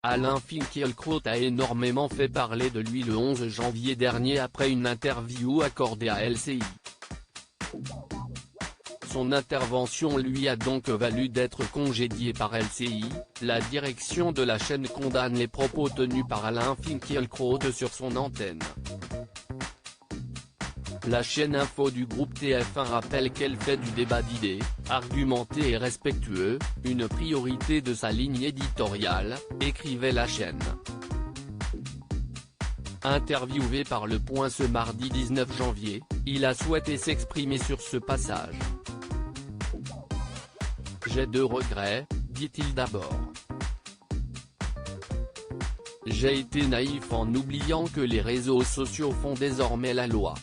Alain Finkielkraut a énormément fait parler de lui le 11 janvier dernier après une interview accordée à LCI. Son intervention lui a donc valu d'être congédié par LCI. La direction de la chaîne condamne les propos tenus par Alain Finkielkraut sur son antenne. La chaîne info du groupe TF1 rappelle qu'elle fait du débat d'idées, argumenté et respectueux, une priorité de sa ligne éditoriale, écrivait la chaîne. Interviewé par Le Point ce mardi 19 janvier, il a souhaité s'exprimer sur ce passage. « J'ai 2 regrets, dit-il d'abord. J'ai été naïf en oubliant que les réseaux sociaux font désormais la loi.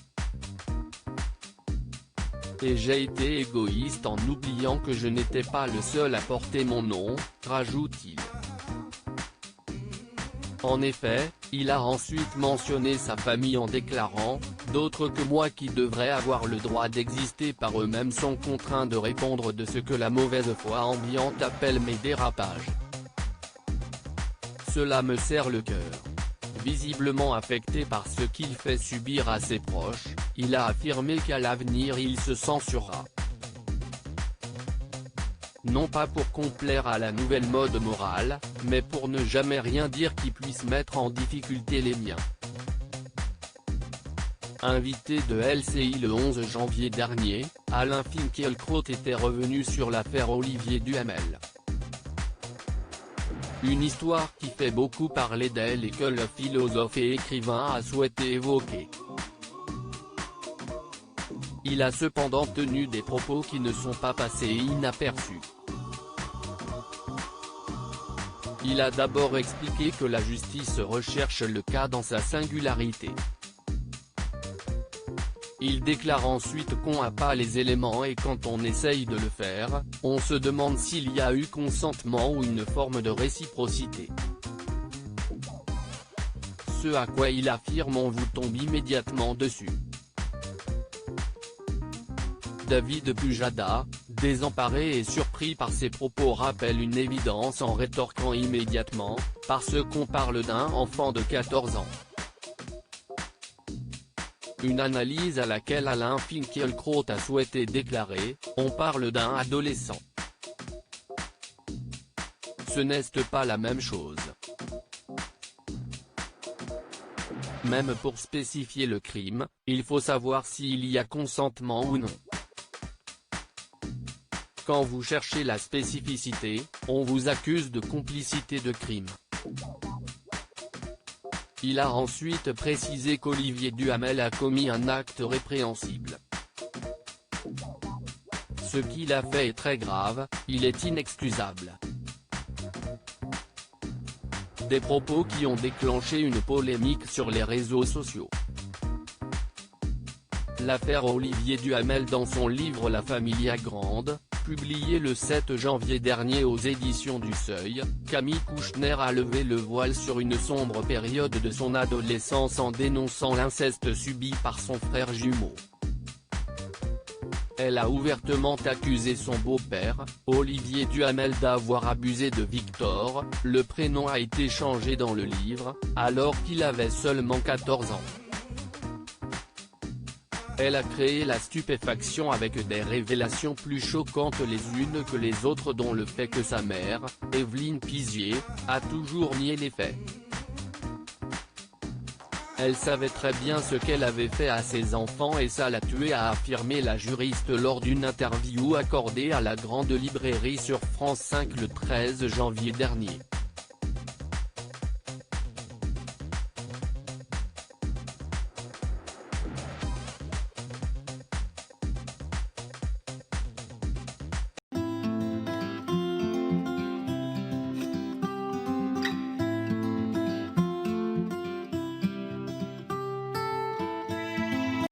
Et j'ai été égoïste en oubliant que je n'étais pas le seul à porter mon nom, rajoute-t-il. En effet, il a ensuite mentionné sa famille en déclarant « D'autres que moi qui devraient avoir le droit d'exister par eux-mêmes sont contraints de répondre de ce que la mauvaise foi ambiante appelle mes dérapages. Cela me serre le cœur. » Visiblement affecté par ce qu'il fait subir à ses proches, il a affirmé qu'à l'avenir il se censurera. Non pas pour complaire à la nouvelle mode morale, mais pour ne jamais rien dire qui puisse mettre en difficulté les miens. Invité de LCI le 11 janvier dernier, Alain Finkielkraut était revenu sur l'affaire Olivier Duhamel. Une histoire qui fait beaucoup parler d'elle et que le philosophe et écrivain a souhaité évoquer. Il a cependant tenu des propos qui ne sont pas passés inaperçus. Il a d'abord expliqué que la justice recherche le cas dans sa singularité. Il déclare ensuite qu'on n'a pas les éléments et quand on essaye de le faire, on se demande s'il y a eu consentement ou une forme de réciprocité. Ce à quoi il affirme on vous tombe immédiatement dessus. David Pujada, désemparé et surpris par ces propos rappelle une évidence en rétorquant immédiatement, parce qu'on parle d'un enfant de 14 ans. Une analyse à laquelle Alain Finkielkraut a souhaité déclarer « On parle d'un adolescent. Ce n'est pas la même chose. Même pour spécifier le crime, il faut savoir s'il y a consentement ou non. Quand vous cherchez la spécificité, on vous accuse de complicité de crime. » Il a ensuite précisé qu'Olivier Duhamel a commis un acte répréhensible. Ce qu'il a fait est très grave, il est inexcusable. Des propos qui ont déclenché une polémique sur les réseaux sociaux. L'affaire Olivier Duhamel dans son livre La Familia Grande, publié le 7 janvier dernier aux éditions du Seuil, Camille Kouchner a levé le voile sur une sombre période de son adolescence en dénonçant l'inceste subi par son frère jumeau. Elle a ouvertement accusé son beau-père, Olivier Duhamel d'avoir abusé de Victor, le prénom a été changé dans le livre, alors qu'il avait seulement 14 ans. Elle a créé la stupéfaction avec des révélations plus choquantes les unes que les autres dont le fait que sa mère, Evelyne Pizier, a toujours nié les faits. Elle savait très bien ce qu'elle avait fait à ses enfants et ça l'a tuée a affirmé la juriste lors d'une interview accordée à la Grande Librairie sur France 5 le 13 janvier dernier.